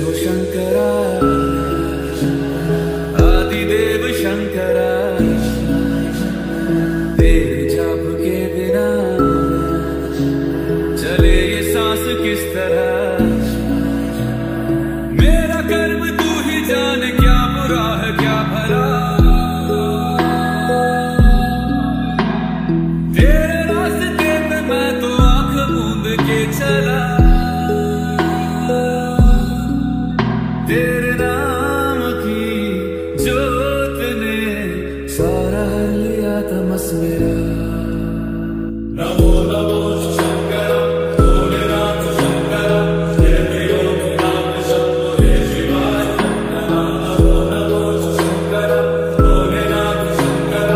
हो शंकरा, आदिदेव शंकरा, तेरे जाप के बिना चले ये सांस किस तरह। मेरा कर्म तू ही जाने, क्या बुरा है क्या भला, तेरे रास्ते पे मैं तो आंख मूंद के चला। तेरे नाम की जोत ने सारा लिया तमस मेरा। नमो नमो शंकर भोलेनाथ शंकर, जय प्रियो नाम शंभो जय शिवाय। नमो नमो शंकर भोलेनाथ शंकर,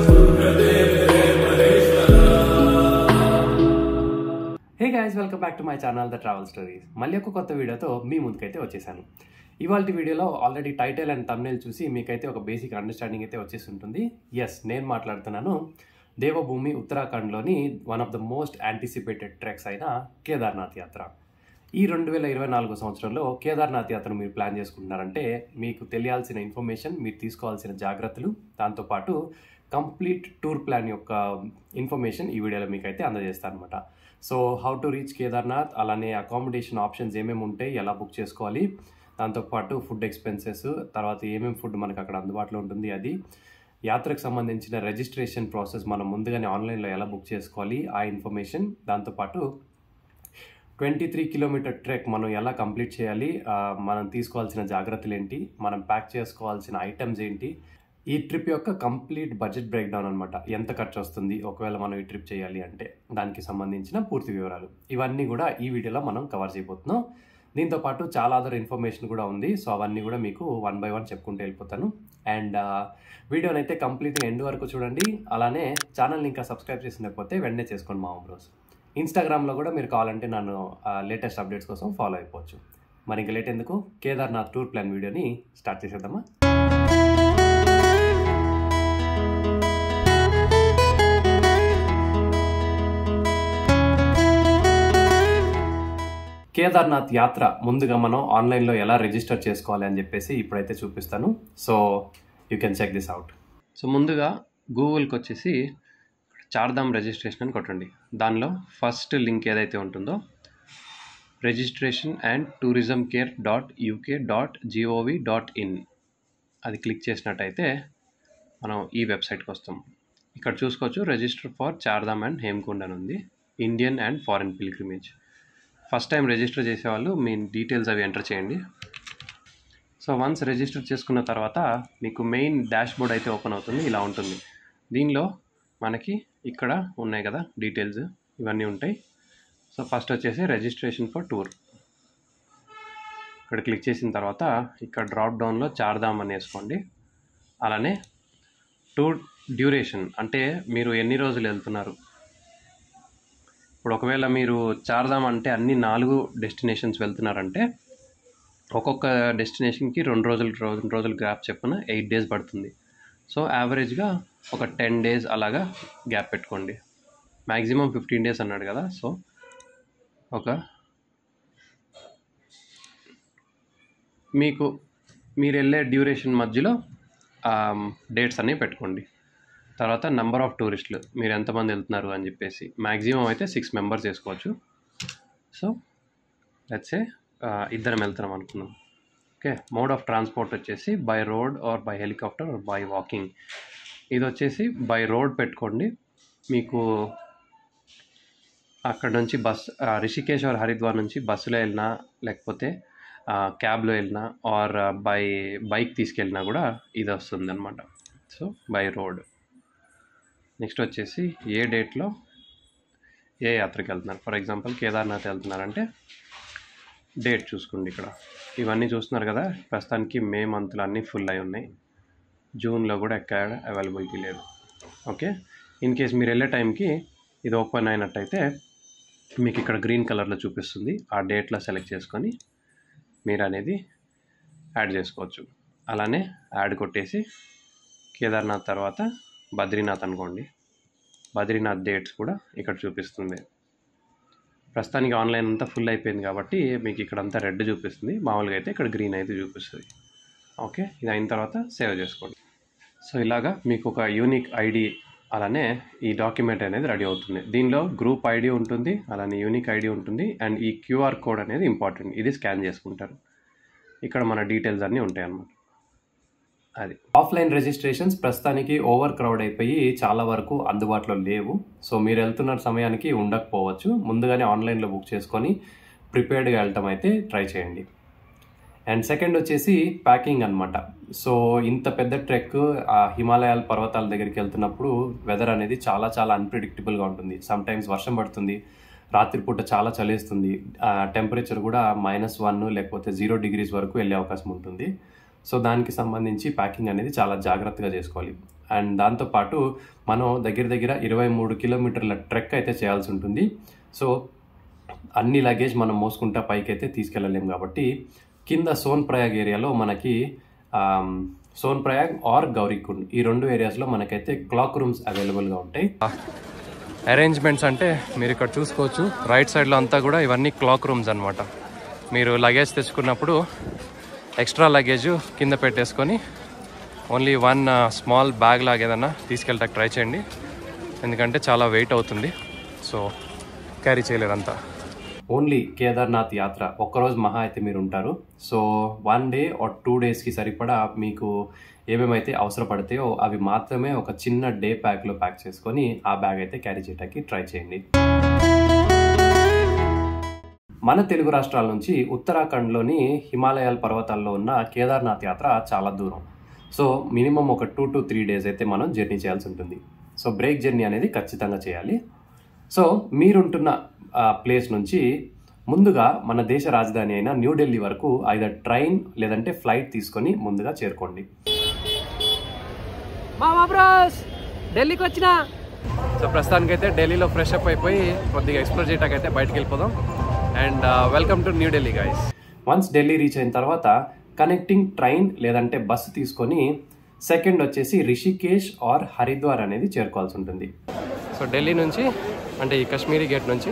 रुद्रदेव जय Maheshwara. Hey guys, welcome back to my channel the travel stories. మళ్ళీ ఒక కొత్త వీడియోతో మీ ముందుకైతే వచ్చేసాను. ఇవాళ వీడియోలో ఆల్రెడీ టైటిల్ అండ్ థంబ్నెయిల్ చూసి మీకైతే ఒక బేసిక్ అండర్స్టాండింగ్ అయితే వచ్చేసి ఉంటుంది. ఎస్, నేను మాట్లాడుతున్నాను దేవభూమి ఉత్తరాఖండ్లోని one of the most anticipated treks అయిన కేదార్నాథ్ యాత్ర. ఈ 2024 సంవత్సరంలో కేదార్నాథ్ యాత్రను మీరు ప్లాన్ చేసుకుంటున్నారంటే మీకు తెలియాల్సిన ఇన్ఫర్మేషన్, మీరు తీసుకోవాల్సిన జాగ్రత్తలు, దాంతోపాటు కంప్లీట్ టూర్ ప్లాన్ యొక్క ఇన్ఫర్మేషన్ ఈ వీడియోలో మీకు అయితే అందజేస్తాను అనమాట. So how to reach Kedarnath, అలానే అకామిడేషన్ ఆప్షన్స్ ఏమేమి ఉంటాయి, ఎలా బుక్ చేసుకోవాలి, దాంతోపాటు ఫుడ్ ఎక్స్పెన్సెస్, తర్వాత ఏమేమి ఫుడ్ మనకు అక్కడ అందుబాటులో ఉంటుంది, అది యాత్రకు సంబంధించిన రిజిస్ట్రేషన్ ప్రాసెస్ మనం ముందుగానే ఆన్లైన్లో ఎలా బుక్ చేసుకోవాలి ఆ ఇన్ఫర్మేషన్, దాంతోపాటు 23 కిలోమీటర్ ట్రెక్ మనం ఎలా కంప్లీట్ చేయాలి, మనం తీసుకోవాల్సిన జాగ్రత్తలు ఏంటి, మనం ప్యాక్ చేసుకోవాల్సిన ఐటమ్స్ ఏంటి, ఈ ట్రిప్ యొక్క కంప్లీట్ బడ్జెట్ బ్రేక్ డౌన్ అనమాట. ఎంత ఖర్చు వస్తుంది ఒకవేళ మనం ఈ ట్రిప్ చేయాలి అంటే, దానికి సంబంధించిన పూర్తి వివరాలు ఇవన్నీ కూడా ఈ వీడియోలో మనం కవర్ చేయబోతున్నాం. దీంతోపాటు చాలా అదర్ ఇన్ఫర్మేషన్ కూడా ఉంది. సో అవన్నీ కూడా మీకు 1 by 1 చెప్పుకుంటూ వెళ్ళిపోతాను. అండ్ వీడియోని అయితే కంప్లీట్గా ఎండ్ వరకు చూడండి. అలానే ఛానల్ని ఇంకా సబ్స్క్రైబ్ చేసినకపోతే వెంటనే చేసుకోండి మా బ్రోస్. ఇన్స్టాగ్రామ్లో కూడా మీరు కావాలంటే నన్ను లేటెస్ట్ అప్డేట్స్ కోసం ఫాలో అయిపోవచ్చు. మరి ఇంకా లేట్ ఎందుకు, కేదార్నాథ్ టూర్ ప్లాన్ వీడియోని స్టార్ట్ చేసేద్దామా. కేదార్నాథ్ యాత్ర ముందుగా మనం ఆన్లైన్లో ఎలా రిజిస్టర్ చేసుకోవాలి అని చెప్పేసి ఇప్పుడైతే చూపిస్తాను. So you can check this out. So ముందుగా గూగుల్కి వచ్చేసి చార్ధామ్ రిజిస్ట్రేషన్ అని కొట్టండి. దానిలో ఫస్ట్ లింక్ ఏదైతే ఉంటుందో registration&tourismcare.uk.gov.in అది క్లిక్ చేసినట్టయితే మనం ఈ వెబ్సైట్కి వస్తాం. ఇక్కడ చూసుకోవచ్చు register for Chardham and Hemkund అని ఉంది, Indian and foreign pilgrimage. First time register చేసేవాళ్ళు మీ డీటెయిల్స్ అవి ఎంటర్ చేయండి. సో వన్స్ రిజిస్టర్ చేసుకున్న తర్వాత మీకు మెయిన్ డాష్ బోర్డ్ అయితే ఓపెన్ అవుతుంది. ఇలా ఉంటుంది. దీనిలో మనకి ఇక్కడ ఉన్నాయి కదా డీటెయిల్స్, ఇవన్నీ ఉంటాయి. సో ఫస్ట్ వచ్చేసి రిజిస్ట్రేషన్ ఫర్ టూర్, ఇక్కడ క్లిక్ చేసిన తర్వాత ఇక్కడ డ్రాప్ డౌన్లో చార్ధామ్ అని వేసుకోండి. అలానే టూర్ డ్యూరేషన్, అంటే మీరు ఎన్ని రోజులు వెళ్తున్నారు. ఇప్పుడు ఒకవేళ మీరు చార్ధామ్ అంటే అన్ని 4 డెస్టినేషన్స్ వెళ్తున్నారంటే ఒక్కొక్క డెస్టినేషన్కి 2 రోజులు గ్యాప్ చెప్పున 8 days పడుతుంది. సో యావరేజ్గా ఒక 10 days అలాగా గ్యాప్ పెట్టుకోండి. మ్యాక్సిమం 15 days అన్నాడు కదా. సో మీరు వెళ్ళే డ్యూరేషన్ మధ్యలో డేట్స్ అన్నీ పెట్టుకోండి. తర్వాత నెంబర్ ఆఫ్ టూరిస్టులు, మీరు ఎంతమంది వెళ్తున్నారు అని చెప్పేసి మ్యాక్సిమం అయితే 6 members వేసుకోవచ్చు. సో లెట్స్ సే 2 వెళ్తున్నాం అనుకున్నాం. ఓకే, మోడ్ ఆఫ్ ట్రాన్స్పోర్ట్ వచ్చేసి by road or by helicopter or by walking. ఇది వచ్చేసి బై రోడ్ పెట్టుకోండి. మీకు అక్కడ నుంచి రిషికేశ్ ఆర్ హరిద్వార్ నుంచి బస్సులో వెళ్ళినా లేకపోతే క్యాబ్లో వెళ్ళినా ఆర్ బైక్ తీసుకెళ్ళినా కూడా ఇది వస్తుంది అనమాట. So by road. నెక్స్ట్ వచ్చేసి ఏ డేట్లో ఏ యాత్రకి వెళ్తున్నారు. ఫర్ ఎగ్జాంపుల్ కేదార్నాథ్ వెళ్తున్నారంటే డేట్ చూసుకోండి. ఇక్కడ ఇవన్నీ చూస్తున్నారు కదా, ప్రస్తుతానికి మే మంత్లో అన్నీ ఫుల్ అయి ఉన్నాయి. జూన్లో కూడా ఎక్కడ అవైలబిలిటీ లేదు. ఓకే, ఇన్ కేస్ మీరు వెళ్ళే టైంకి ఇది ఓపెన్ అయినట్టయితే మీకు ఇక్కడ గ్రీన్ కలర్లో చూపిస్తుంది. ఆ డేట్లో సెలెక్ట్ చేసుకొని మీరు అనేది యాడ్ చేసుకోవచ్చు. అలానే యాడ్ కొట్టేసి కేదార్నాథ్ తర్వాత బద్రీనాథ్ అనుకోండి. బద్రీనాథ్ డేట్స్ కూడా ఇక్కడ చూపిస్తుంది. ప్రస్తుతానికి ఆన్లైన్ అంతా ఫుల్ అయిపోయింది కాబట్టి మీకు ఇక్కడ అంతా రెడ్ చూపిస్తుంది, మామూలుగా అయితే ఇక్కడ గ్రీన్ అయితే చూపిస్తుంది. ఓకే, ఇది అయిన తర్వాత సేవ్ చేసుకోండి. సో ఇలాగా మీకు ఒక యూనిక్ ఐడి అలానే ఈ డాక్యుమెంట్ అనేది రెడీ అవుతుంది. దీనిలో గ్రూప్ ఐడి ఉంటుంది, అలానే యూనిక్ ఐడి ఉంటుంది, అండ్ ఈ క్యూఆర్ కోడ్ అనేది ఇంపార్టెంట్. ఇది స్కాన్ చేసుకుంటారు, ఇక్కడ మన డీటెయిల్స్ అన్నీ ఉంటాయి అన్నమాట. అది ఆఫ్లైన్ రిజిస్ట్రేషన్స్ ప్రస్తుతానికి ఓవర్ క్రౌడ్ అయిపోయి చాలా వరకు అందుబాటులో లేవు. సో మీరు వెళ్తున్న సమయానికి ఉండకపోవచ్చు, ముందుగానే ఆన్లైన్లో బుక్ చేసుకొని ప్రిపేర్డ్గా వెళ్ళటం అయితే ట్రై చేయండి. అండ్ సెకండ్ వచ్చేసి ప్యాకింగ్ అనమాట. సో ఇంత పెద్ద ట్రెక్ హిమాలయాల పర్వతాల దగ్గరికి వెళ్తున్నప్పుడు వెదర్ అనేది చాలా చాలా అన్ప్రిడిక్టబుల్గా ఉంటుంది. సమ్టైమ్స్ వర్షం పడుతుంది, రాత్రిపూట చాలా చలేస్తుంది, టెంపరేచర్ కూడా -1 లేకపోతే 0 degrees వరకు వెళ్ళే అవకాశం ఉంటుంది. సో దానికి సంబంధించి ప్యాకింగ్ అనేది చాలా జాగ్రత్తగా చేసుకోవాలి. అండ్ దాంతోపాటు మనం దగ్గర దగ్గర 23 కిలోమీటర్ల ట్రెక్ అయితే చేయాల్సి ఉంటుంది. సో అన్ని లగేజ్ మనం మోసుకుంటా పైకి అయితే తీసుకెళ్ళలేము కాబట్టి కింద సోన్ప్రయాగ్ ఏరియాలో మనకి సోన్ప్రయాగ్ ఆర్ గౌరీకుండ్ ఈ 2 ఏరియాస్లో మనకైతే క్లాక్ రూమ్స్ అవైలబుల్గా ఉంటాయి. అరేంజ్మెంట్స్ అంటే మీరు ఇక్కడ చూసుకోవచ్చు, రైట్ సైడ్లో అంతా కూడా ఇవన్నీ క్లాక్ రూమ్స్ అనమాట. మీరు లగేజ్ తెచ్చుకున్నప్పుడు ఎక్స్ట్రా లగేజ్ కింద పెట్టేసుకొని ఓన్లీ 1 స్మాల్ బ్యాగ్ లాగా ఏదన్నా తీసుకెళ్ళటానికి ట్రై చేయండి, ఎందుకంటే చాలా వెయిట్ అవుతుంది. సో క్యారీ చేయలేరంతా. ఓన్లీ కేదార్నాథ్ యాత్ర ఒక్కరోజు మహా అయితే మీరు ఉంటారు. సో 1 day or 2 daysకి సరిపడా మీకు ఏమేమైతే అవసరపడతాయో అవి మాత్రమే ఒక చిన్న డే ప్యాక్లో ప్యాక్ చేసుకొని ఆ బ్యాగ్ అయితే క్యారీ చేయడానికి ట్రై చేయండి. మన తెలుగు రాష్ట్రాల నుంచి ఉత్తరాఖండ్లోని హిమాలయాల పర్వతాల్లో ఉన్న కేదార్నాథ్ యాత్ర చాలా దూరం. సో మినిమం ఒక 2 to 3 days అయితే మనం జర్నీ చేయాల్సి ఉంటుంది. సో బ్రేక్ జర్నీ అనేది ఖచ్చితంగా చేయాలి. సో మీరుంటున్న ప్లేస్ నుంచి ముందుగా మన దేశ రాజధాని అయిన న్యూఢిల్లీ వరకు ఐదర్ ట్రైన్ లేదంటే ఫ్లైట్ తీసుకొని ముందుగా చేరుకోండి. ఢిల్లీకి వచ్చిన సో ప్రస్తుతానికైతే ఢిల్లీలో ఫ్రెష్ అప్ అయిపోయి కొద్దిగా ఎక్స్ప్లోర్ చేయడానికి అయితే బయటకు వెళ్ళిపోదాం. And welcome to New Delhi guys. Once Delhi reach అయిన తర్వాత కనెక్టింగ్ ట్రైన్ లేదంటే బస్సు తీసుకొని సెకండ్ వచ్చేసి రిషికేష్ ఆర్ హరిద్వార్ అనేది చేరుకోవాల్సి ఉంటుంది. సో ఢిల్లీ నుంచి అంటే ఈ కాశ్మీరీ గేట్ నుంచి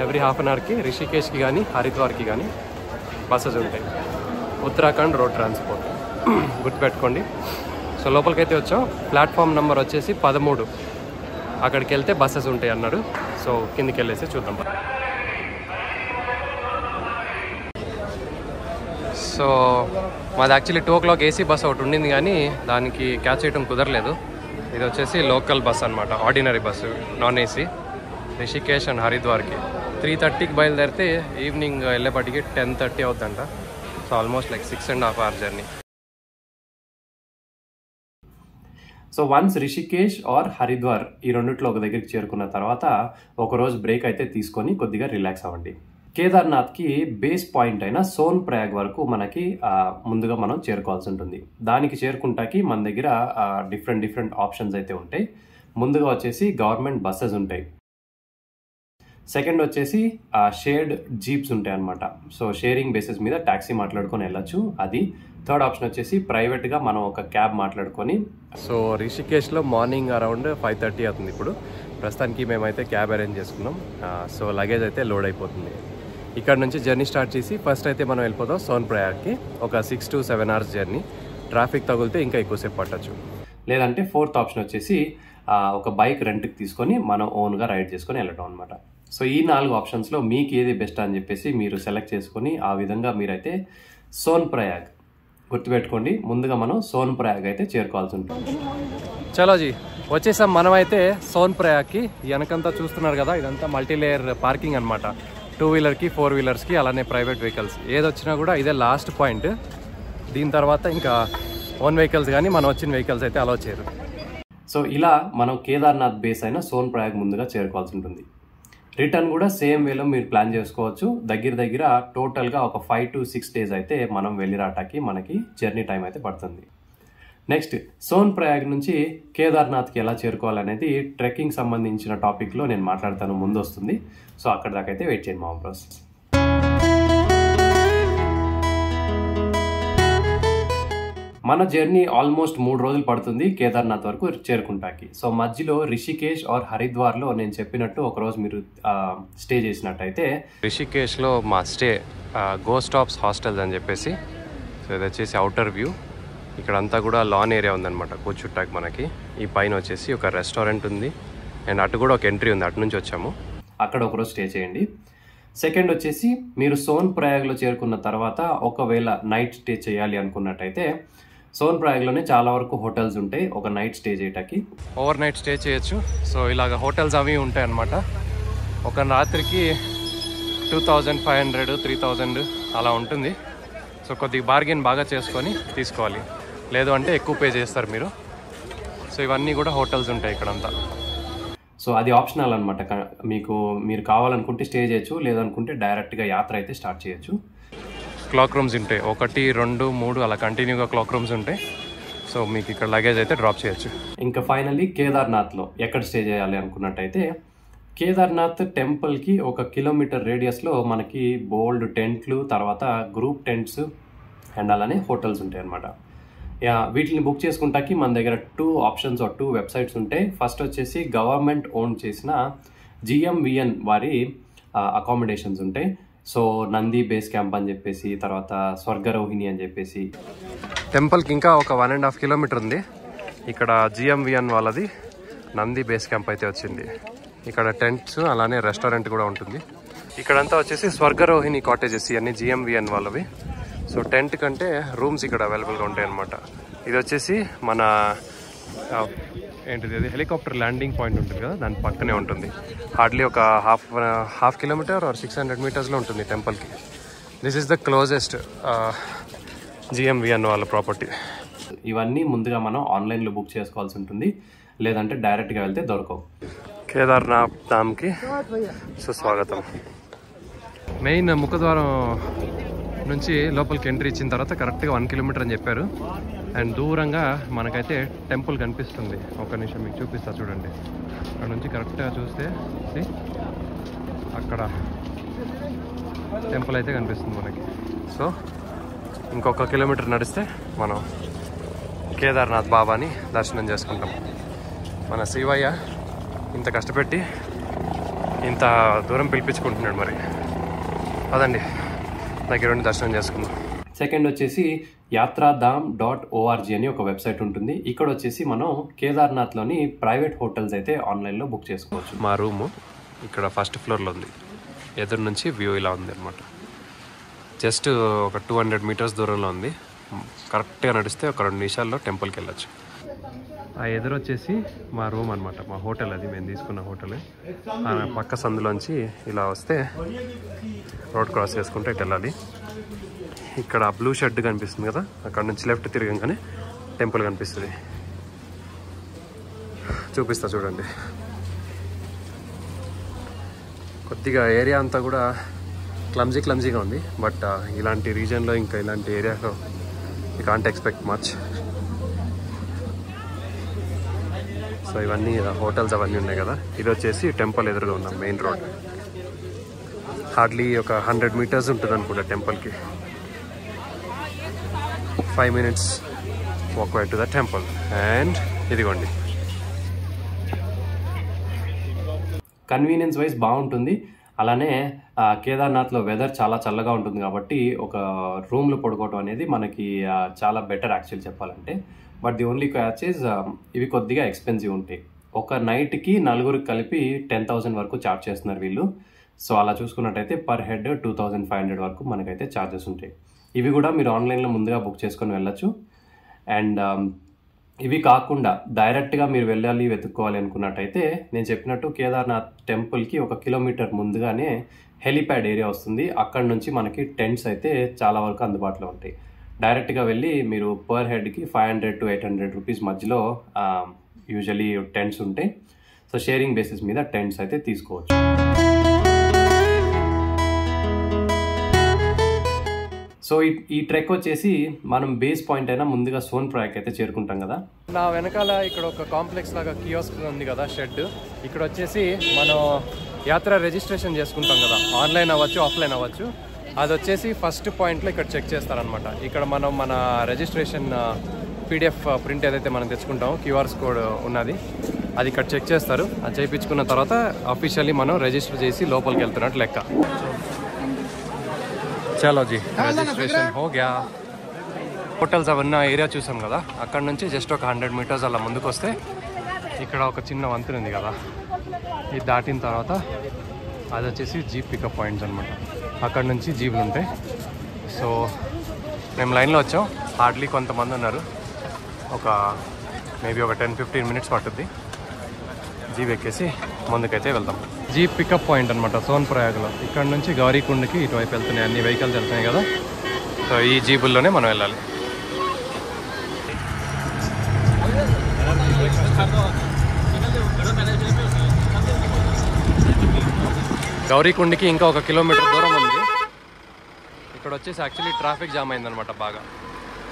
ఎవ్రీ హాఫ్ అన్ అవర్కి రిషికేష్కి కానీ హరిద్వార్కి కానీ బస్సెస్ ఉంటాయి. ఉత్తరాఖండ్ రోడ్ ట్రాన్స్పోర్ట్ గుర్తుపెట్టుకోండి. సో లోపలికైతే వచ్చాం. ప్లాట్ఫామ్ నెంబర్ వచ్చేసి 13. అక్కడికి వెళ్తే బస్సెస్ ఉంటాయి అన్నాడు. సో కిందికి వెళ్ళేసి చూద్దాం. సో మాది యాక్చువల్లీ 2 o'clock ఏసీ బస్ ఒకటి ఉండింది కానీ దానికి క్యాచ్ చేయడం కుదరలేదు. ఇది వచ్చేసి లోకల్ బస్ అనమాట, ordinary bus, non AC. Rishikesh and హరిద్వార్కి 3:30కి బయలుదేరితే ఈవినింగ్ వెళ్ళేపటికి 10:30 అవుతుందంట. So almost like 6.5 hours journey. So once Rishikesh or Haridwar ఈ రెండిట్లో ఒక దగ్గరికి చేరుకున్న తర్వాత ఒకరోజు బ్రేక్ అయితే తీసుకొని కొద్దిగా రిలాక్స్ అవ్వండి. కేదార్నాథ్కి బేస్ పాయింట్ అయిన సోన్ప్రయాగ్ వరకు మనకి ముందుగా మనం చేరుకోవాల్సి ఉంటుంది. దానికి చేరుకుంటాకి మన దగ్గర డిఫరెంట్ ఆప్షన్స్ అయితే ఉంటాయి. ముందుగా వచ్చేసి గవర్నమెంట్ బస్సెస్ ఉంటాయి. సెకండ్ వచ్చేసి షేర్డ్ జీప్స్ ఉంటాయి అన్నమాట. సో షేరింగ్ బేసిస్ మీద ట్యాక్సీ మాట్లాడుకొని వెళ్ళచ్చు. అది థర్డ్ ఆప్షన్ వచ్చేసి ప్రైవేట్గా మనం ఒక క్యాబ్ మాట్లాడుకొని. సో రిషికేష్లో మార్నింగ్ అరౌండ్ 5:30 అవుతుంది. ఇప్పుడు ప్రస్తుతానికి మేమైతే క్యాబ్ అరేంజ్ చేసుకున్నాం. సో లగేజ్ అయితే లోడ్ అయిపోతుంది. ఇక్కడ నుంచి జర్నీ స్టార్ట్ చేసి ఫస్ట్ అయితే మనం వెళ్ళిపోతాం సోన్ప్రయాగ్కి. ఒక 6 to 7 hours జర్నీ. ట్రాఫిక్ తగిలితే ఇంకా ఎక్కువసేపు పట్టచ్చు. లేదంటే ఫోర్త్ ఆప్షన్ వచ్చేసి ఒక బైక్ రెంట్కి తీసుకొని మనం ఓన్గా రైడ్ చేసుకొని వెళ్ళటం అనమాట. సో ఈ 4 ఆప్షన్స్లో మీకు ఏది బెస్ట్ అని చెప్పేసి మీరు సెలెక్ట్ చేసుకొని ఆ విధంగా మీరైతే సోన్ప్రయాగ్ గుర్తుపెట్టుకోండి. ముందుగా మనం సోన్ప్రయాగ్ అయితే చేరుకోవాల్సి ఉంటుంది. చలో జీ వచ్చేసాం మనమైతే సోన్ప్రయాగ్కి. వెనకంతా చూస్తున్నారు కదా, ఇదంతా మల్టీలేయర్ పార్కింగ్ అనమాట. 2-wheelerకి 4-wheelersకి అలానే ప్రైవేట్ వెహికల్స్ ఏదొచ్చినా కూడా ఇదే లాస్ట్ పాయింట్. దీని తర్వాత ఇంకా ఓన్ వెహికల్స్ కానీ మనం వచ్చిన వెహికల్స్ అయితే అలౌ చేయరు. సో ఇలా మనం కేదార్నాథ్ బేస్ అయిన సోన్ప్రయాగ్ ముందుగా చేరుకోవాల్సి ఉంటుంది. రిటర్న్ కూడా సేమ్ వేలో మీరు ప్లాన్ చేసుకోవచ్చు. దగ్గర టోటల్గా ఒక 5 to 6 days అయితే మనం వెళ్ళి రావటానికి మనకి జర్నీ టైం అయితే పడుతుంది. నెక్స్ట్ సోన్ప్రయాగ్ నుంచి కేదార్నాథ్కి ఎలా చేరుకోవాలనేది ట్రెక్కింగ్ సంబంధించిన టాపిక్లో నేను మాట్లాడతాను, ముందు వస్తుంది. సో అక్కడ దాకా అయితే వెయిట్ చేయండి మా బ్రోస్. మన జర్నీ ఆల్మోస్ట్ 3 రోజులు పడుతుంది కేదార్నాథ్ వరకు చేరుకుంటాకి. సో మధ్యలో రిషికేష్ ఆర్ హరిద్వార్లో నేను చెప్పినట్టు ఒకరోజు మీరు స్టే చేసినట్టయితే, రిషికేష్లో మా స్టే గో స్టాప్స్ హాస్టల్స్ అని చెప్పేసి. సో ఇది వచ్చేసి అవుటర్ వ్యూ. ఇక్కడంతా కూడా లాన్ ఏరియా ఉందన్నమాట కూర్చుట్టాకి. మనకి ఈ పైన వచ్చేసి ఒక రెస్టారెంట్ ఉంది అండ్ అటు కూడా ఒక ఎంట్రీ ఉంది, అటు నుంచి వచ్చాము. అక్కడ ఒకరోజు స్టే చేయండి. సెకండ్ వచ్చేసి మీరు సోన్ ప్రయాగ్లో చేరుకున్న తర్వాత ఒకవేళ నైట్ స్టే చేయాలి అనుకున్నట్టయితే సోన్ ప్రయాగ్లోనే చాలా వరకు హోటల్స్ ఉంటాయి ఒక నైట్ స్టే చేయటానికి. ఓవర్ నైట్ స్టే చేయొచ్చు. సో ఇలాగ హోటల్స్ అవి ఉంటాయి అన్నమాట. ఒక రాత్రికి 2500 3000 అలా ఉంటుంది. సో కొద్దిగా బార్గెన్ బాగా చేసుకొని తీసుకోవాలి, లేదు అంటే ఎక్కువ పే చేస్తారు మీరు. సో ఇవన్నీ కూడా హోటల్స్ ఉంటాయి ఇక్కడంతా. సో అది ఆప్షనల్ అనమాట. మీరు కావాలనుకుంటే స్టే చేయొచ్చు, లేదనుకుంటే డైరెక్ట్గా యాత్ర అయితే స్టార్ట్ చేయొచ్చు. క్లాక్ రూమ్స్ ఉంటాయి, 1 2 3 అలా కంటిన్యూగా క్లాక్ రూమ్స్ ఉంటాయి. సో మీకు ఇక్కడ లగేజ్ అయితే డ్రాప్ చేయొచ్చు. ఇంకా ఫైనల్లీ కేదార్నాథ్లో ఎక్కడ స్టే చేయాలి అనుకున్నట్టయితే, కేదార్నాథ్ టెంపుల్కి 1 కిలోమీటర్ రేడియస్లో మనకి బోల్డ్ టెంట్లు, తర్వాత గ్రూప్ టెంట్స్ అండ్ అలానే హోటల్స్ ఉంటాయి అన్నమాట. వీటిని బుక్ చేసుకుంటాకి మన దగ్గర 2 ఆప్షన్స్ 2 వెబ్సైట్స్ ఉంటాయి. ఫస్ట్ వచ్చేసి గవర్నమెంట్ ఓన్ చేసిన GMVN వారి అకామిడేషన్స్ ఉంటాయి. సో నంది బేస్ క్యాంప్ అని చెప్పేసి, తర్వాత స్వర్గరోహిణి అని చెప్పేసి. టెంపుల్కి ఇంకా ఒక 1.5 కిలోమీటర్ ఉంది. ఇక్కడ GMVN వాళ్ళది నంది బేస్ క్యాంప్ అయితే వచ్చింది. ఇక్కడ టెంట్స్ అలానే రెస్టారెంట్ కూడా ఉంటుంది. ఇక్కడంతా వచ్చేసి స్వర్గరోహిణి కాటేజెస్, ఇవన్నీ GMVN వాళ్ళవి. సో టెంట్ కంటే రూమ్స్ ఇక్కడ అవైలబుల్గా ఉంటాయి అన్నమాట. ఇది వచ్చేసి మన ఏంటిది, అది హెలికాప్టర్ ల్యాండింగ్ పాయింట్ ఉంటుంది కదా, దాని పక్కనే ఉంటుంది. హార్డ్లీ ఒక హాఫ్ కిలోమీటర్ ఆర్ 600 మీటర్స్లో ఉంటుంది టెంపుల్కి. This is the closest GMVN వాళ్ళ ప్రాపర్టీ. ఇవన్నీ ముందుగా మనం ఆన్లైన్లో బుక్ చేసుకోవాల్సి ఉంటుంది, లేదంటే డైరెక్ట్గా వెళ్తే దొరకవు. కేదార్నాథ్ ధామ్కి సుస్వాగతం. మెయిన్ ముఖద్వారం నుంచి లోపలికి ఎంట్రీ ఇచ్చిన తర్వాత కరెక్ట్గా 1 కిలోమీటర్ అని చెప్పారు. అండ్ దూరంగా మనకైతే టెంపుల్ కనిపిస్తుంది. ఒక నిమిషం మీకు చూపిస్తా చూడండి. అక్కడ నుంచి కరెక్ట్గా చూస్తే అక్కడ టెంపుల్ అయితే కనిపిస్తుంది మనకి. సో ఇంకొక కిలోమీటర్ నడిస్తే మనం కేదార్నాథ్ బాబాని దర్శనం చేసుకుంటాం. మన శివయ్య ఇంత కష్టపెట్టి ఇంత దూరం పిలిపించుకుంటున్నాడు. మరి అదండి, దగ్గర ఉండి దర్శనం చేసుకుందాం. సెకండ్ వచ్చేసి yatratham.org అని ఒక వెబ్సైట్ ఉంటుంది. ఇక్కడ వచ్చేసి మనం కేదార్నాథ్లోని ప్రైవేట్ హోటల్స్ అయితే ఆన్లైన్లో బుక్ చేసుకోవచ్చు. మా రూము ఇక్కడ ఫస్ట్ ఫ్లోర్లో ఉంది. ఎదురు నుంచి వ్యూ ఇలా ఉంది అనమాట. జస్ట్ ఒక 200 మీటర్స్ దూరంలో ఉంది. కరెక్ట్గా నడిస్తే ఒక 2 నిమిషాల్లో టెంపుల్కి వెళ్ళచ్చు. ఆ ఎదురు వచ్చేసి మా రూమ్ అనమాట, మా హోటల్. అది మేము తీసుకున్న హోటల్. పక్క సందులోంచి ఇలా వస్తే రోడ్ క్రాస్ చేసుకుంటే ఇటు వెళ్ళాలి. ఇక్కడ బ్లూ షెడ్ కనిపిస్తుంది కదా, అక్కడ నుంచి లెఫ్ట్ తిరగగానే టెంపుల్ కనిపిస్తుంది. చూపిస్తా చూడండి. కొద్దిగా ఏరియా అంతా కూడా క్లమ్జీగా ఉంది. బట్ ఇలాంటి రీజన్లో, ఇంకా ఇలాంటి ఏరియాలో you can't expect much. So ఇవన్నీ హోటల్స్ అవన్నీ ఉన్నాయి కదా. ఇది వచ్చేసి టెంపుల్ ఎదురుగా ఉన్న మెయిన్ రోడ్. హార్డ్లీ ఒక 100 మీటర్స్ ఉంటుంది అనుకుంటా టెంపుల్కి. 5 minutes walk way to the temple. And ఇదిగోండి, కన్వీనియన్స్ వైజ్ బాగుంటుంది. అలానే కేదార్నాథ్లో వెదర్ చాలా చల్లగా ఉంటుంది కాబట్టి ఒక రూమ్లో పడుకోవడం అనేది మనకి చాలా బెటర్ యాక్చువల్ చెప్పాలంటే. But the only catch is ఇవి కొద్దిగా ఎక్స్పెన్సివ్ ఉంటాయి. ఒక నైట్కి 4 కలిపి 10,000 వరకు ఛార్జ్ చేస్తున్నారు వీళ్ళు. సో అలా చూసుకున్నట్టయితే పర్ హెడ్ 2500 వరకు మనకైతే ఛార్జెస్ ఉంటాయి. ఇవి కూడా మీరు ఆన్లైన్లో ముందుగా బుక్ చేసుకొని వెళ్ళచ్చు. అండ్ ఇవి కాకుండా డైరెక్ట్గా మీరు వెళ్ళాలి వెతుక్కోవాలి అనుకున్నట్టయితే నేను చెప్పినట్టు కేదార్నాథ్ టెంపుల్కి 1 కిలోమీటర్ ముందుగానే హెలిప్యాడ్ ఏరియా వస్తుంది. అక్కడ నుంచి మనకి టెంట్స్ అయితే చాలా వరకు అందుబాటులో ఉంటాయి. డైరెక్ట్గా వెళ్ళి మీరు పర్ హెడ్కి 500 to 800 రూపీస్ మధ్యలో యూజువలీ టెంట్స్ ఉంటాయి. సో షేరింగ్ బేసిస్ మీద టెంట్స్ అయితే తీసుకోవచ్చు. సో ఈ ట్రెక్ వచ్చేసి మనం బేస్ పాయింట్ అయినా ముందుగా సోన్ ప్రయాగ్ అయితే చేరుకుంటాం కదా. నా వెనకాల ఇక్కడ ఒక కాంప్లెక్స్ లాగా కియోస్క్ ఉంది కదా, షెడ్. ఇక్కడ వచ్చేసి మనం యాత్ర రిజిస్ట్రేషన్ చేసుకుంటాం కదా, ఆన్లైన్ అవ్వచ్చు ఆఫ్లైన్ అవ్వచ్చు. అది వచ్చేసి ఫస్ట్ పాయింట్లో ఇక్కడ చెక్ చేస్తారనమాట. ఇక్కడ మనం మన రిజిస్ట్రేషన్ PDF ప్రింట్ ఏదైతే మనం తెచ్చుకుంటామో క్యూఆర్స్ కోడ్ ఉన్నది అది ఇక్కడ చెక్ చేస్తారు. అది చేయించుకున్న తర్వాత అఫీషియల్లీ మనం రిజిస్టర్ చేసి లోపలికి వెళ్తున్నట్టు లెక్క. చలో జీ రిజిస్ట్రేషన్ హో గ్యా. హోటల్స్ అవన్నీ ఏరియా చూసాం కదా, అక్కడ నుంచి జస్ట్ ఒక 100 మీటర్స్ అలా ముందుకు వస్తే ఇక్కడ ఒక చిన్న వంతెన ఉంది కదా, ఇది దాటిన తర్వాత అది వచ్చేసి జీప్ పికప్ పాయింట్స్ అనమాట. అక్కడ నుంచి జీపులు ఉంటాయి. సో మేము లైన్లో వచ్చాం. హార్డ్లీ కొంతమంది ఉన్నారు. మేబీ ఒక 10-15 మినిట్స్ పట్టుద్ది. జీప్ ఎక్కేసి ముందుకైతే వెళ్దాం. జీప్ పికప్ పాయింట్ అనమాట సోన్ప్రయాగ్లో. ఇక్కడ నుంచి గౌరీకుండకి ఇటువైపు వెళ్తున్నాయి, అన్ని వెహికల్స్ వెళ్తున్నాయి కదా. సో ఈ జీపుల్లోనే మనం వెళ్ళాలి. గౌరీకుండకి ఇంకా 1 కిలోమీటర్ దూరం ఉంది. ఇక్కడ వచ్చేసి యాక్చువల్లీ ట్రాఫిక్ జామ్ అయిందనమాట బాగా.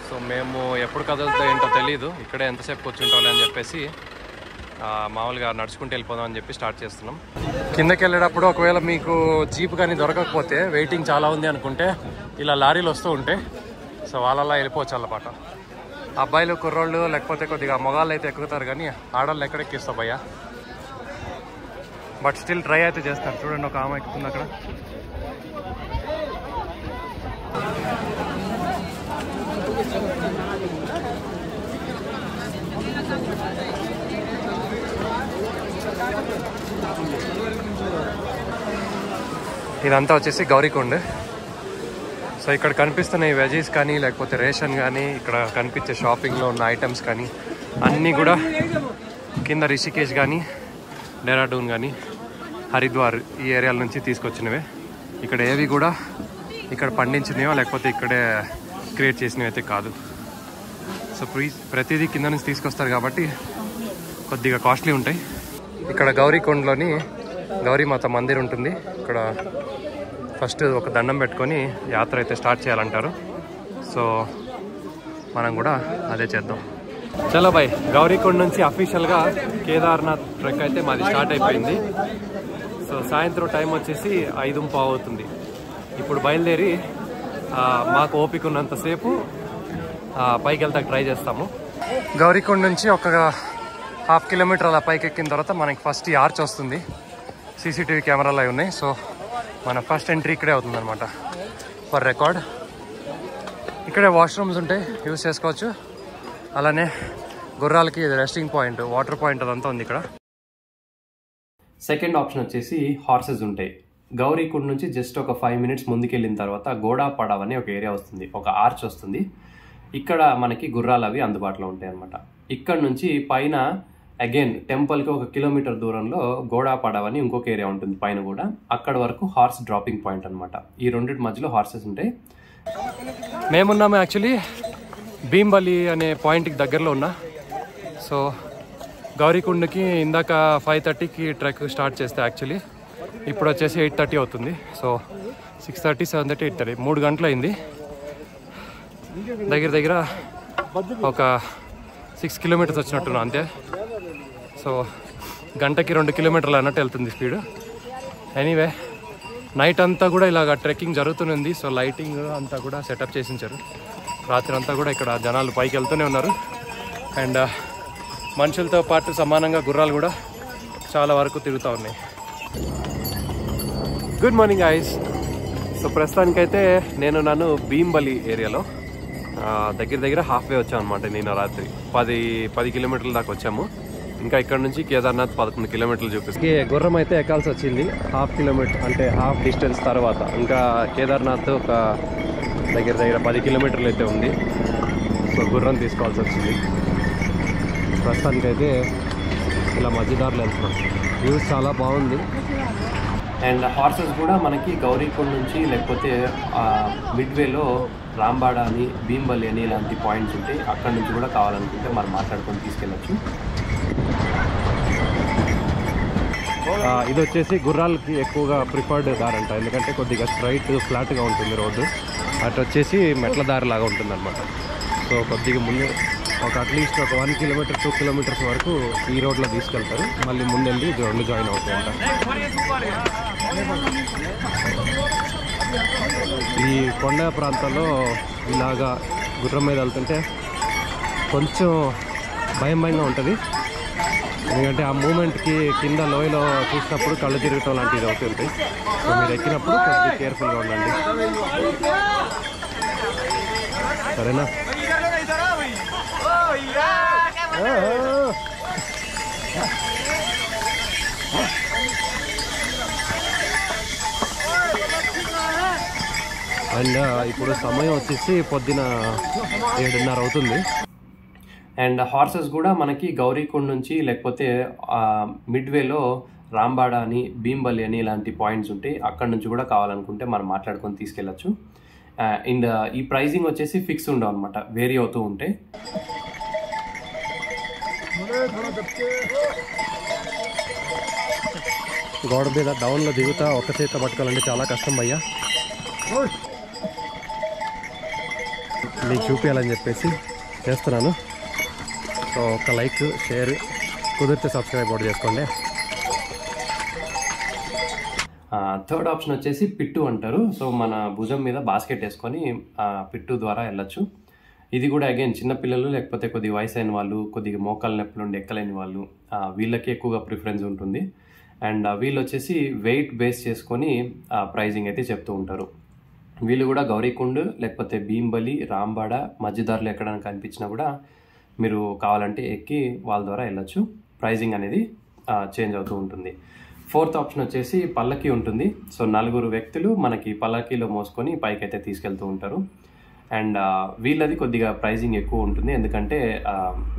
సో మేము ఎప్పుడు కదులుతో ఏంటో తెలీదు, ఇక్కడే ఎంతసేపు కూర్చుంటాం అని చెప్పేసి మామూలుగా నడుచుకుంటూ వెళ్ళిపోదాం అని చెప్పి స్టార్ట్ చేస్తున్నాం. కిందకి వెళ్ళేటప్పుడు ఒకవేళ మీకు జీప్ కానీ దొరకకపోతే వెయిటింగ్ చాలా ఉంది అనుకుంటే ఇలా లారీలు వస్తూ ఉంటాయి. సో వాళ్ళలా వెళ్ళిపోవచ్చు అన్నమాట. అబ్బాయిలు కుర్రోళ్ళు లేకపోతే కొద్దిగా మొగాళ్ళు అయితే ఎక్కుతారు, కానీ ఆడవాళ్ళు ఎక్కడ ఎక్కిస్తావు భయ్యా. బట్ స్టిల్ ట్రై అయితే చేస్తారు. చూడండి ఒక ఆమె ఎక్కుతుంది అక్కడ. ఇదంతా వచ్చేసి గౌరీకుండ్. సో ఇక్కడ కనిపిస్తున్న ఈ వెజీస్ కానీ లేకపోతే రేషన్ కానీ ఇక్కడ కనిపించే షాపింగ్లో ఉన్న ఐటమ్స్ కానీ అన్నీ కూడా కింద రిషికేష్ కానీ డెహ్రాడూన్ కానీ హరిద్వార్ ఈ ఏరియాల నుంచి తీసుకొచ్చినవే. ఇక్కడ ఏవి కూడా ఇక్కడ పండించినవో లేకపోతే ఇక్కడే క్రియేట్ చేసినవి అయితే కాదు. సో ప్రతిదీ కింద నుంచి తీసుకొస్తారు కాబట్టి కొద్దిగా కాస్ట్లీ ఉంటాయి. ఇక్కడ గౌరీకొండలోని గౌరీమాత మందిర్ ఉంటుంది. ఇక్కడ ఫస్ట్ ఒక దండం పెట్టుకొని యాత్ర అయితే స్టార్ట్ చేయాలంటారు. సో మనం కూడా అదే చేద్దాం. చలో బాయ్, గౌరీకొండ నుంచి అఫీషియల్గా కేదార్నాథ్ ట్రెక్ అయితే మాది స్టార్ట్ అయిపోయింది. సో సాయంత్రం టైం వచ్చేసి 5:15 అవుతుంది. ఇప్పుడు బయలుదేరి మాకు ఓపిక ఉన్నంతసేపు పైకి వెళ్తాక ట్రై చేస్తాము. గౌరీకొండ నుంచి ఒక 1/2 కిలోమీటర్ అలా పైకి ఎక్కిన తర్వాత మనకి ఫస్ట్ ఈ ఆర్చ్ వస్తుంది. సీసీటీవీ కెమెరాలు అవి ఉన్నాయి. సో మన ఫస్ట్ ఎంట్రీ ఇక్కడే అవుతుంది అనమాట. ఫర్ రికార్డ్ ఇక్కడే వాష్రూమ్స్ ఉంటాయి, యూజ్ చేసుకోవచ్చు. అలానే గుర్రాలకి రెస్టింగ్ పాయింట్, వాటర్ పాయింట్ అదంతా ఉంది ఇక్కడ. సెకండ్ ఆప్షన్ వచ్చేసి హార్సెస్ ఉంటాయి. గౌరీకుండ్ నుంచి జస్ట్ ఒక 5 మినిట్స్ ముందుకెళ్ళిన తర్వాత గోడా పడావ్ అనే ఒక ఏరియా వస్తుంది, ఒక ఆర్చ్ వస్తుంది. ఇక్కడ మనకి గుర్రాలు అవి అందుబాటులో ఉంటాయి అన్నమాట. ఇక్కడ నుంచి పైన అగైన్ టెంపుల్కి 1 కిలోమీటర్ దూరంలో గోడా పడావ్ అని ఇంకొక ఏరియా ఉంటుంది పైన కూడా. అక్కడ వరకు హార్స్ డ్రాపింగ్ పాయింట్ అనమాట. ఈ రెండింటి మధ్యలో హార్సెస్ ఉంటాయి. మేమున్నాము యాక్చువల్లీ భీంబలి అనే పాయింట్కి దగ్గరలో ఉన్నా. సో గౌరీకుండకి ఇందాక 5:30కి ట్రెక్ స్టార్ట్ చేస్తే యాక్చువల్లీ ఇప్పుడు వచ్చేసి 8:30 అవుతుంది. సో 6:30, 7:30, 8:30 3 గంటలు అయింది. దగ్గర ఒక 6 కిలోమీటర్స్ వచ్చినట్టున్నా అంతే. సో గంటకి 2 కిలోమీటర్లు అన్నట్టు వెళ్తుంది స్పీడ్. ఎనీవే నైట్ అంతా కూడా ఇలాగ ట్రెక్కింగ్ జరుగుతుంది. సో లైటింగ్ అంతా కూడా సెటప్ చేసి ఉంచారు. రాత్రి అంతా కూడా ఇక్కడ జనాలు పైకి వెళ్తూనే ఉన్నారు. అండ్ మనుషులతో పాటు సమానంగా గుర్రాలు కూడా చాలా వరకు తిరుగుతూ ఉన్నాయి. Good morning guys. సో ప్రస్తుతానికైతే నన్ను భీంబలి ఏరియాలో దగ్గర హాఫ్వే వచ్చాం అనమాట. నేను రాత్రి 10 కిలోమీటర్ల దాకా వచ్చాము. ఇంకా ఇక్కడ నుంచి కేదార్నాథ్ 11 కిలోమీటర్లు చూపిస్తుంది. గుర్రం అయితే ఎక్కాల్సి వచ్చింది 1/2 కిలోమీటర్, అంటే హాఫ్ డిస్టెన్స్ తర్వాత. ఇంకా కేదార్నాథ్ ఒక దగ్గర 10 కిలోమీటర్లు అయితే ఉంది. సో గుర్రం తీసుకోవాల్సి వచ్చింది. ప్రస్తుతానికైతే ఇలా మధ్యదారులు వెళ్తున్నాం. వ్యూస్ చాలా బాగుంది. అండ్ హార్సెస్ కూడా మనకి గౌరీకొండ నుంచి లేకపోతే మిడ్వేలో రాంబాడా అని, భీంబలి అని ఇలాంటి పాయింట్స్ ఉంటాయి. అక్కడ నుంచి కూడా కావాలనుకుంటే మనం మాట్లాడుకొని తీసుకెళ్ళచ్చు. ఇది వచ్చేసి గుర్రాలకి ఎక్కువగా ప్రిఫర్డ్ దారి అంట. ఎందుకంటే కొద్దిగా స్ట్రైట్ ఫ్లాట్గా ఉంటుంది రోడ్డు. అటు వచ్చేసి మెట్ల దారి లాగా ఉంటుంది అనమాట. సో కొద్దిగా ముందు ఒక అట్లీస్ట్ ఒక 1 కిలోమీటర్ 2 కిలోమీటర్స్ వరకు ఈ రోడ్లో తీసుకెళ్తారు. మళ్ళీ ముందెళ్ళి 2 జాయిన్ అవుతాయంట. ఈ కొండ ప్రాంతాల్లో ఇలాగా గుర్రం మీద వెళ్తుంటే కొంచెం భయంగా ఉంటుంది. ఎందుకంటే ఆ మూమెంట్కి కింద లోయలో చూసినప్పుడు కళ్ళు తిరగటం లాంటివి అవుతుంటాయి. సో మీరు ఎక్కినప్పుడు కొంచెం కేర్ఫుల్గా ఉండండి, సరేనా? అండ్ ఇప్పుడు సమయం వచ్చేసి పొద్దున 7:30 అవుతుంది. అండ్ హార్సెస్ కూడా మనకి గౌరీకుండ్ నుంచి లేకపోతే మిడ్వేలో రాంబాడ అని, భీంబలి అని ఇలాంటి పాయింట్స్ ఉంటాయి. అక్కడ నుంచి కూడా కావాలనుకుంటే మనం మాట్లాడుకొని తీసుకెళ్ళచ్చు. అండ్ ఈ ప్రైజింగ్ వచ్చేసి ఫిక్స్ ఉండవు అనమాట, వేరీ అవుతూ ఉంటాయి. గోడ మీద డౌన్లో దిగుతా ఒక చేత పట్టుకోవాలంటే చాలా కష్టం భయ్యా. మీకు చూపించాలని చెప్పేసి చేస్తున్నాను. సో ఒక లైక్, షేర్, కుదిరితే సబ్స్క్రైబ్ కూడా చేసుకోండి. థర్డ్ ఆప్షన్ వచ్చేసి పిట్టు అంటారు. సో మన భుజం మీద బాస్కెట్ వేసుకొని పిట్టు ద్వారా వెళ్ళచ్చు. ఇది కూడా అగైన్ చిన్నపిల్లలు లేకపోతే కొద్దిగా వయసు అయిన వాళ్ళు, కొద్దిగా మోకాళ్ళ నొప్పులు ఉండి ఎక్కలేని వాళ్ళు, వీళ్ళకి ఎక్కువగా ప్రిఫరెన్స్ ఉంటుంది. అండ్ వీళ్ళు వచ్చేసి వెయిట్ బేస్ చేసుకొని ప్రైజింగ్ అయితే చెప్తూ ఉంటారు. వీళ్ళు కూడా గౌరీకుండ్ లేకపోతే భీంబలి, రాంబాడ మధ్యదారులు ఎక్కడానికి కనిపించినా కూడా మీరు కావాలంటే ఎక్కి వాళ్ళ ద్వారా వెళ్ళచ్చు. ప్రైజింగ్ అనేది చేంజ్ అవుతూ ఉంటుంది. ఫోర్త్ ఆప్షన్ వచ్చేసి పల్లకి ఉంటుంది. సో 4 వ్యక్తులు మనకి పల్లకీలో మోసుకొని పైకి అయితే తీసుకెళ్తూ ఉంటారు. అండ్ వీళ్ళది కొద్దిగా ప్రైజింగ్ ఎక్కువ ఉంటుంది, ఎందుకంటే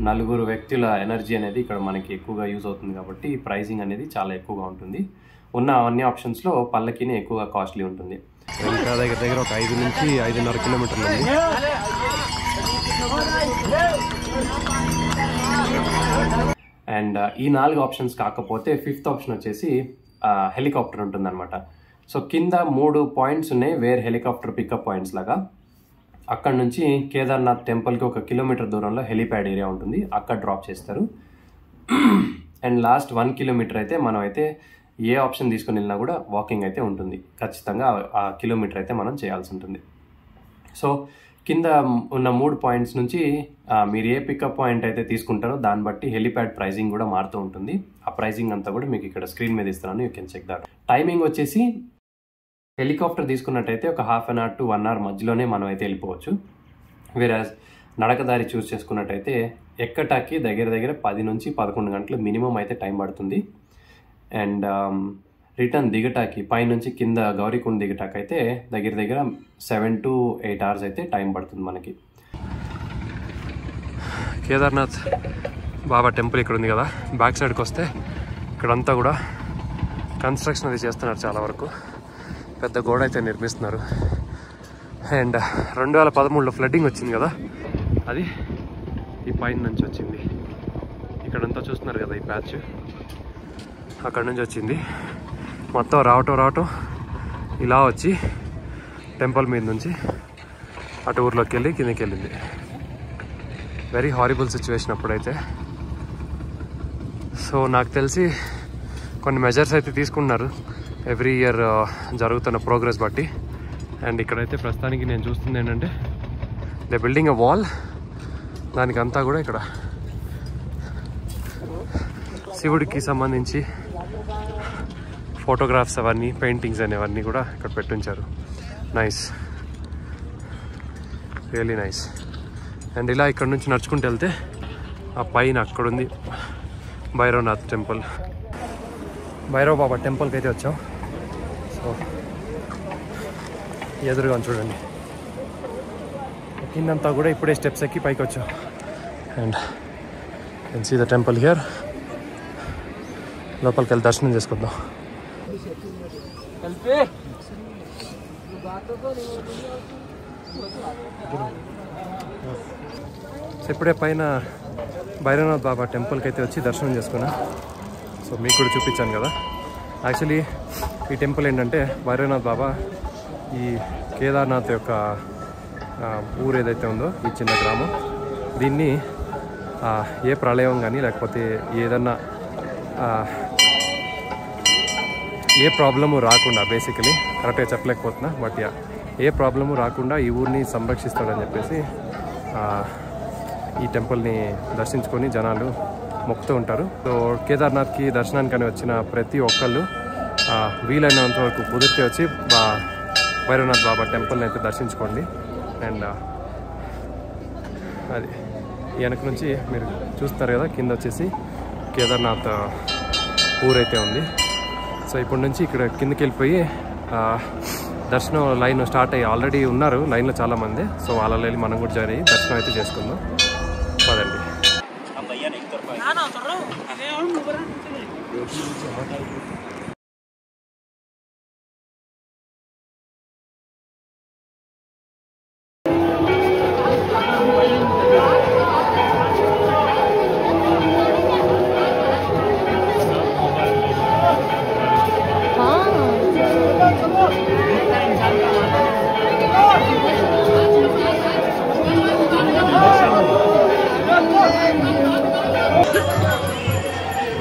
4 వ్యక్తుల ఎనర్జీ అనేది ఇక్కడ మనకి ఎక్కువగా యూజ్ అవుతుంది కాబట్టి ప్రైజింగ్ అనేది చాలా ఎక్కువగా ఉంటుంది. ఉన్న అన్ని ఆప్షన్స్లో పల్లకీనే ఎక్కువగా కాస్ట్లీ ఉంటుంది. ఇంకా దగ్గర ఒక 5 నుంచి 5.5 కిలోమీటర్లు ఉంది. అండ్ ఈ 4 ఆప్షన్స్ కాకపోతే ఫిఫ్త్ ఆప్షన్ వచ్చేసి హెలికాప్టర్ ఉంటుందన్నమాట. సో కింద 3 పాయింట్స్ ఉన్నాయి, వేర్ హెలికాప్టర్ పికప్ పాయింట్స్ లాగా. అక్కడ నుంచి కేదార్నాథ్ టెంపుల్కి 1 కిలోమీటర్ దూరంలో హెలిప్యాడ్ ఏరియా ఉంటుంది, అక్కడ డ్రాప్ చేస్తారు. అండ్ లాస్ట్ 1 కిలోమీటర్ అయితే మనం అయితే ఏ ఆప్షన్ తీసుకుని వెళ్ళినా కూడా వాకింగ్ అయితే ఉంటుంది. ఖచ్చితంగా ఆ కిలోమీటర్ అయితే మనం చేయాల్సి ఉంటుంది. సో కింద ఉన్న 3 పాయింట్స్ నుంచి మీరు ఏ పికప్ పాయింట్ అయితే తీసుకుంటారో దాన్ని బట్టి హెలిప్యాడ్ ప్రైజింగ్ కూడా మారుతూ ఉంటుంది. ఆ ప్రైజింగ్ అంతా కూడా మీకు ఇక్కడ స్క్రీన్ మీద ఇస్తున్నాను, you can check that. Timing వచ్చేసి హెలికాప్టర్ తీసుకున్నట్టయితే ఒక 1/2 అవర్ టు 1 అవర్ మధ్యలోనే మనం అయితే వెళ్ళిపోవచ్చు. వేరే నడకదారి చూస్ చేసుకున్నట్టయితే ఎక్కటాకి దగ్గర 10 నుంచి 11 గంటలు మినిమం అయితే టైం పడుతుంది. అండ్ రిటర్న్ దిగటాకి పైనుంచి కింద గౌరీకుండ్ దిగటాకి అయితే దగ్గర 7 to 8 అవర్స్ అయితే టైం పడుతుంది మనకి. కేదార్నాథ్ బాబా టెంపుల్ ఇక్కడ ఉంది కదా, బ్యాక్ సైడ్కి వస్తే ఇక్కడంతా కూడా కన్స్ట్రక్షన్ అది చేస్తున్నారు. చాలా వరకు పెద్ద గోడ అయితే నిర్మిస్తున్నారు. అండ్ 2013లో ఫ్లడ్డింగ్ వచ్చింది కదా, అది ఈ పైన నుంచి వచ్చింది. ఇక్కడంతా చూస్తున్నారు కదా ఈ ప్యాచ్, అక్కడ నుంచి వచ్చింది. మొత్తం రావటం ఇలా వచ్చి టెంపుల్ మీద నుంచి అటు ఊర్లోకి వెళ్ళి కిందకి వెళ్ళింది. వెరీ హారిబుల్ సిచ్యువేషన్ అప్పుడైతే. సో నాకు తెలిసి కొన్ని మెజర్స్ అయితే తీసుకున్నారు ఎవ్రీ ఇయర్ జరుగుతున్న ప్రోగ్రెస్ బట్టి. అండ్ ఇక్కడైతే ప్రస్తుతానికి నేను చూస్తుంది ఏంటంటే దే బిల్డింగ్ ఎ వాల్, దానికంతా కూడా ఇక్కడ శివుడికి సంబంధించి ఫోటోగ్రాఫ్స్ అవన్నీ, పెయింటింగ్స్ అనేవన్నీ కూడా ఇక్కడ పెట్టుంచారు. Nice, really nice. అండ్ ఇలా ఇక్కడ నుంచి నడుచుకుంటూ వెళ్తే ఆ పైన అక్కడుంది భైరవనాథ్ టెంపుల్, భైరవ బాబా టెంపుల్కి అయితే వచ్చాం. సో ఎదురుగా చూడండి, కిందంతా కూడా ఇప్పుడే స్టెప్స్ ఎక్కి పైకి వచ్చాం. And can see the temple here. లోపలికి వెళ్ళి దర్శనం చేసుకుందాం. సో ఇప్పుడే పైన భైరవనాథ్ బాబా టెంపుల్కి అయితే వచ్చి దర్శనం చేసుకున్నా. సో మీకు కూడా చూపించాను కదా. యాక్చువల్లీ ఈ టెంపుల్ ఏంటంటే భైరవనాథ్ బాబా ఈ కేదార్నాథ్ యొక్క ఊరు ఏదైతే ఉందో, ఈ చిన్న గ్రామం, దీన్ని ఏ ప్రళయం కానీ లేకపోతే ఏదన్నా ఏ ప్రాబ్లము రాకుండా, బేసికలీ కరెక్ట్గా చెప్పలేకపోతున్నా, బట్ యా ఏ ప్రాబ్లము రాకుండా ఈ ఊరిని సంరక్షిస్తాడని చెప్పేసి ఈ టెంపుల్ని దర్శించుకొని జనాలు మొక్కుతూ ఉంటారు. సో కేదార్నాథ్కి దర్శనానికని వచ్చిన ప్రతి ఒక్కళ్ళు వీలైనంత వరకు కుదిరితే వచ్చి భైరవనాథ్ బాబా టెంపుల్ని అయితే దర్శించుకోండి. అండ్ అది వెనక నుంచి మీరు చూస్తారు కదా, కింద వచ్చేసి కేదార్నాథ్ ఊరైతే ఉంది. సో ఇప్పటి నుంచి ఇక్కడ కిందకి వెళ్ళిపోయి దర్శనం లైన్ స్టార్ట్ అయ్యి ఆల్రెడీ ఉన్నారు లైన్లో చాలామంది. సో వాళ్ళ వెళ్ళి మనం కూడా జారీ దర్శనం అయితే చేసుకుందాం పదండి.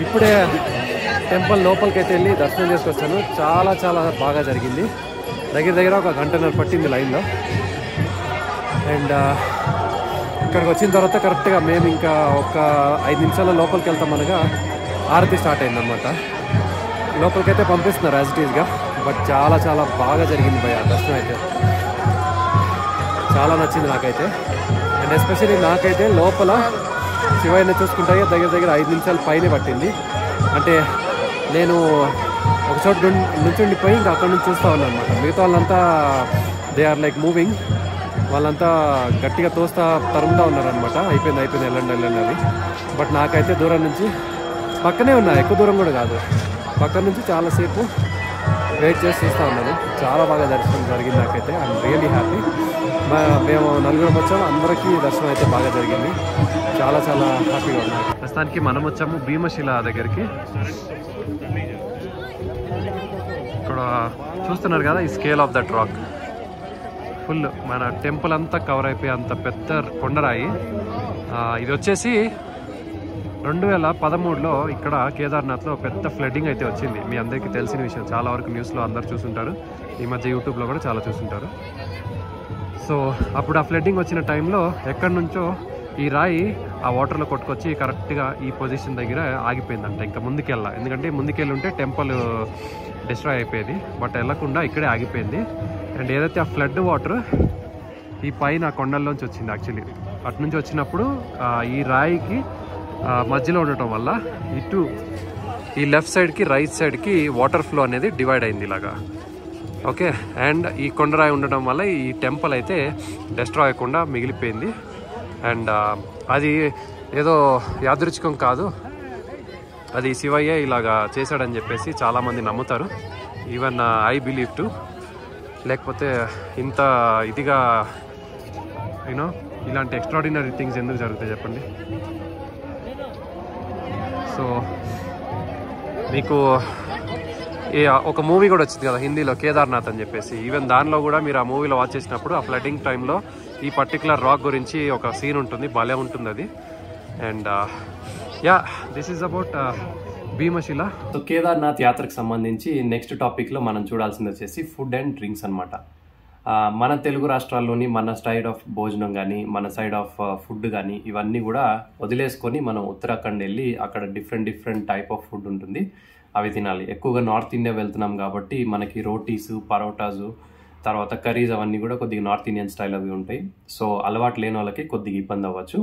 ఇప్పుడే టెంపుల్ లోపలికి అయితే వెళ్ళి దర్శనం చేసుకొచ్చాను. చాలా చాలా బాగా జరిగింది. దగ్గర ఒక గంటన్నర పట్టింది లైన్లో. అండ్ ఇక్కడికి వచ్చిన తర్వాత కరెక్ట్గా మేము ఇంకా ఒక 5 నిమిషాల లోపలికి వెళ్తామనగా ఆరతి స్టార్ట్ అయిందనమాట. లోపలికైతే పంపిస్తున్నారు యాజ్ ఇట్ ఈస్గా. బట్ చాలా చాలా బాగా జరిగింది భయ దర్శనం అయితే. చాలా నచ్చింది నాకైతే. అండ్ ఎస్పెషల్లీ నాకైతే లోపల శివయ్యని చూసుకుంటాయి దగ్గర 5 నిమిషాల పైనే పట్టింది. అంటే నేను ఒక చోట నుంచి ఉండిపోయి ఇంకా అక్కడ నుంచి చూస్తూ ఉన్నాను అనమాట. మిగతా వాళ్ళంతా దే ఆర్ లైక్ మూవింగ్, వాళ్ళంతా గట్టిగా తోస్తా తరుముతూ ఉన్నారనమాట. అయిపోయింది వెళ్ళండి అది. బట్ నాకైతే దూరం నుంచి పక్కనే ఉన్నా, ఎక్కువ దూరం కూడా కాదు, పక్కన నుంచి చాలాసేపు వెయిట్ చేసి చూస్తూ ఉన్నాను. చాలా బాగా దర్శనం జరిగింది నాకైతే. I'm really happy. మేము 4 వచ్చాము, అందరికీ దర్శనం అయితే బాగా జరిగింది. చాలా చాలా హ్యాపీగా ఉన్నాం. ప్రస్తుతానికి మనం వచ్చాము భీమశిల దగ్గరికి. ఇక్కడ చూస్తున్నారు కదా ఈ scale of that rock. Full మన టెంపుల్ అంతా కవర్ అయిపోయి అంత పెద్ద కొండరాయి. ఇది వచ్చేసి 2013లో ఇక్కడ కేదార్నాథ్లో పెద్ద ఫ్లడ్డింగ్ అయితే వచ్చింది. మీ అందరికీ తెలిసిన విషయం, చాలా వరకు న్యూస్లో అందరు చూసుంటారు, ఈ మధ్య యూట్యూబ్లో కూడా చాలా చూసుంటారు. సో అప్పుడు ఆ ఫ్లడ్డింగ్ వచ్చిన టైంలో ఎక్కడి నుంచో ఈ రాయి ఆ వాటర్లో కొట్టుకొచ్చి కరెక్ట్గా ఈ పొజిషన్ దగ్గర ఆగిపోయిందంట. ఇంకా ముందుకెళ్ళా, ఎందుకంటే ముందుకెళ్ళి ఉంటే టెంపుల్ డిస్ట్రాయ్ అయిపోయేది. బట్ వెళ్ళకుండా ఇక్కడే ఆగిపోయింది. అండ్ ఏదైతే ఆ ఫ్లడ్ వాటర్ ఈ పైన కొండల్లోంచి వచ్చింది యాక్చువల్లీ. అటు నుంచి వచ్చినప్పుడు ఈ రాయికి మధ్యలో ఉండటం వల్ల ఇటు ఈ లెఫ్ట్ సైడ్కి రైట్ సైడ్కి వాటర్ ఫ్లో అనేది డివైడ్ అయింది ఇలాగా. ఓకే, అండ్ ఈ కొండరాయి ఉండడం వల్ల ఈ టెంపుల్ అయితే డిస్ట్రాయ్ అవ్వకుండా మిగిలిపోయింది. అండ్ అది ఏదో యాదృచ్ఛికం కాదు, అది శివయ్య ఇలాగా చేశాడని చెప్పేసి చాలామంది నమ్ముతారు. Even I believe to. లేకపోతే ఇంత ఇదిగా యూనో ఇలాంటి ఎక్స్ట్రాడినరీ థింగ్స్ ఎందుకు జరుగుతాయి చెప్పండి. సో మీకు ఒక మూవీ కూడా వచ్చింది కదా హిందీలో, కేదార్నాథ్ అని చెప్పేసి. ఈవెన్ దానిలో కూడా మీరు ఆ మూవీలో వాచ్ చేసినప్పుడు ఆ ఫ్లడ్డింగ్ టైంలో ఈ పర్టికులర్ రాక్ గురించి ఒక సీన్ ఉంటుంది, భలే ఉంటుంది అది. And yeah, this is about Bhimasila. So Kedarnath యాత్రకు సంబంధించి నెక్స్ట్ టాపిక్లో మనం చూడాల్సింది వచ్చేసి ఫుడ్ అండ్ డ్రింక్స్ అనమాట. మన తెలుగు రాష్ట్రాల్లోని మన సైడ్ ఆఫ్ భోజనం కానీ, మన సైడ్ ఆఫ్ ఫుడ్ కానీ ఇవన్నీ కూడా వదిలేసుకొని మనం ఉత్తరాఖండ్ వెళ్ళి అక్కడ డిఫరెంట్ టైప్ ఆఫ్ ఫుడ్ ఉంటుంది, అవి తినాలి. ఎక్కువగా నార్త్ ఇండియా వెళ్తున్నాం కాబట్టి మనకి రోటీసు, పరోటాసు, తర్వాత కర్రీస్ అవన్నీ కూడా కొద్దిగా నార్త్ ఇండియన్ స్టైల్ అవి ఉంటాయి. సో అలవాటు లేని వాళ్ళకి కొద్దిగా ఇబ్బంది అవ్వచ్చు.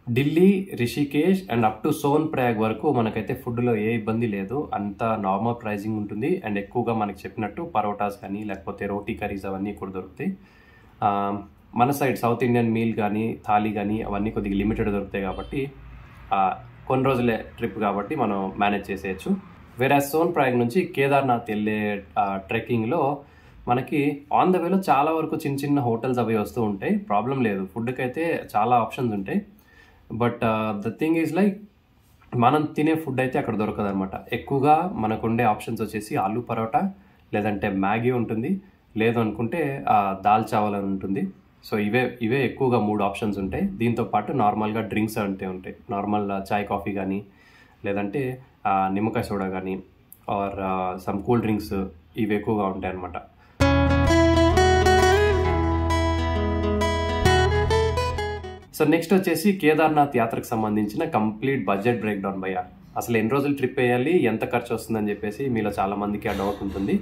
Delhi, Rishikesh and up to Sonprayag వరకు మనకైతే ఫుడ్లో ఏ ఇబ్బంది లేదు, అంత నార్మల్ ప్రైజింగ్ ఉంటుంది. అండ్ ఎక్కువగా మనకి చెప్పినట్టు పరోటాస్ కానీ లేకపోతే రోటీ కర్రీస్ అవన్నీ కూడా దొరుకుతాయి. మన సైడ్ సౌత్ ఇండియన్ మీల్ కానీ థాలీ కానీ అవన్నీ కొద్దిగా లిమిటెడ్ దొరుకుతాయి కాబట్టి కొన్ని రోజులే ట్రిప్ కాబట్టి మనం మేనేజ్ చేసేయచ్చు. వేరే సోన్ ప్రయాగ్ నుంచి కేదార్నాథ్ వెళ్ళే ట్రెక్కింగ్లో మనకి ఆన్ ద వేలో చాలా వరకు చిన్న హోటల్స్ అవి వస్తూ ఉంటాయి, ప్రాబ్లం లేదు. ఫుడ్కి అయితే చాలా ఆప్షన్స్ ఉంటాయి. But the thing is like మనం తినే ఫుడ్ అయితే అక్కడ దొరకదు అనమాట. ఎక్కువగా మనకు ఉండే ఆప్షన్స్ వచ్చేసి ఆలూ పరోటా, లేదంటే మ్యాగీ ఉంటుంది, లేదు అనుకుంటే దాల్ చావల్ అని ఉంటుంది. సో ఇవే ఎక్కువగా 3 ఆప్షన్స్ ఉంటాయి. దీంతో పాటు నార్మల్గా డ్రింక్స్ అంటే ఉంటాయి, నార్మల్ చాయ్ కాఫీ కానీ లేదంటే నిమ్మకాయ సోడా కానీ ఆర్ సమ్ కూల్ డ్రింక్స్, ఇవి ఎక్కువగా ఉంటాయి అన్నమాట. సో నెక్స్ట్ వచ్చేసి కేదార్నాథ్ యాత్రకు సంబంధించిన కంప్లీట్ బడ్జెట్ బ్రేక్ డౌన్ భయ్యా. అసలు ఎన్ని రోజులు ట్రిప్ వేయాలి, ఎంత ఖర్చు వస్తుందని చెప్పేసి మీలో చాలా మందికి ఆ డౌట్ ఉంటుంది.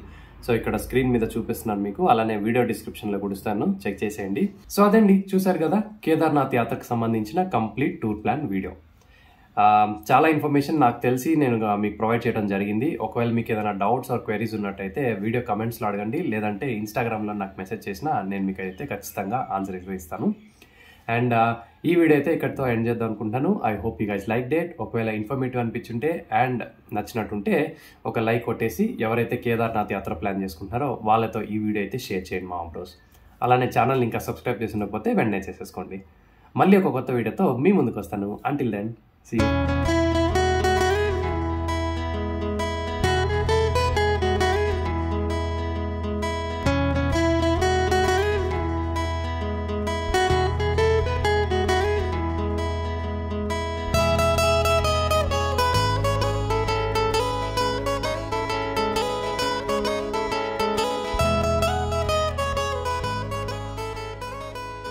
సో ఇక్కడ స్క్రీన్ మీద చూపిస్తున్నాను మీకు, అలానే వీడియో డిస్క్రిప్షన్లో కూడా ఇస్తాను, చెక్ చేసేయండి. సో అదండి, చూసారు కదా కేదార్నాథ్ యాత్రకు సంబంధించిన కంప్లీట్ టూర్ ప్లాన్ వీడియో. చాలా ఇన్ఫర్మేషన్ నాకు తెలిసి నేను మీకు ప్రొవైడ్ చేయడం జరిగింది. ఒకవేళ మీకు ఏదైనా డౌట్స్ ఆర్ క్వైరీస్ ఉన్నట్టయితే వీడియో కమెంట్స్లో అడగండి, లేదంటే ఇన్స్టాగ్రామ్లో నాకు మెసేజ్ చేసినా నేను మీకు అయితే ఖచ్చితంగా ఆన్సర్ ఇస్తాను. అండ్ ఈ వీడియో అయితే ఇక్కడితో ఎండ్ చేద్దాం అనుకుంటాను. I hope you guys like date. ఒకవేళ ఇన్ఫర్మేటివ్ అనిపించుంటే అండ్ నచ్చినట్టుంటే ఒక లైక్ కొట్టేసి ఎవరైతే కేదార్నాథ్ యాత్ర ప్లాన్ చేసుకుంటారో వాళ్ళతో ఈ వీడియో అయితే షేర్ చేయండి మా బ్రోస్. అలానే ఛానల్ ఇంకా సబ్స్క్రైబ్ చేసి ఉండకపోతే వెంటనే చేసేసుకోండి. మళ్ళీ ఒక కొత్త వీడియోతో మీ ముందుకు వస్తాను. Until then, see you.